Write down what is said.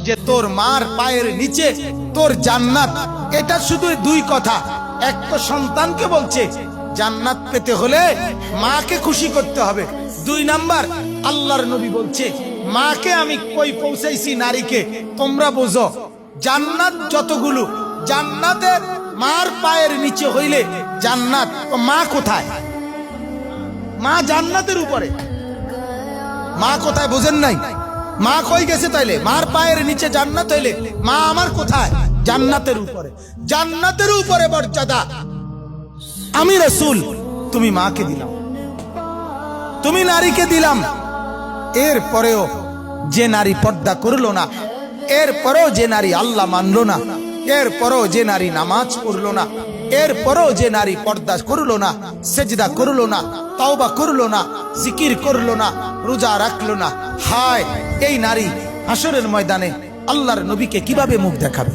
যে তোর মার পায়ের নিচে তোর জান্নাত। এটা শুধু দুই কথা। এক তো সন্তানকে বলছে জান্নাত পেতে হলে মাকে খুশি করতে হবে। দুই নাম্বার আল্লাহর নবী বলছে মাকে আমি কই পৌঁছাইছি নারীকে তোমরা বোঝো। জান্নাত যতগুলো, জান্নাতের মার পায়ের নিচে হইলে জান্নাত। মা কোথায়? মা জান্নাতের উপরে। মা কোথায় বোঝেন নাই? মা কই গেছে তাইলে? মার পায়ের নিচে জান্নাত হইলে মা আমার কোথায়? জান্নাতের উপরে। জান্নাতের উপরে মর্যাদা। আমি রাসূল তুমি মাকে দিলাম, তুমি নারীকে দিলাম। এর পরেও যে নারী পর্দা করলো না, এর পরেও যে নারী আল্লাহ মানলো না, এর পরেও যে নারী নামাজ পড়লো না, এর পরেও যে নারী পর্দা করলো না, সেজদা করলো না, তওবা করলো না, জিকির করলো না, রোজা রাখলো না, হায় এই নারী হাসরের ময়দানে আল্লাহর নবীকে কিভাবে মুখ দেখাবে?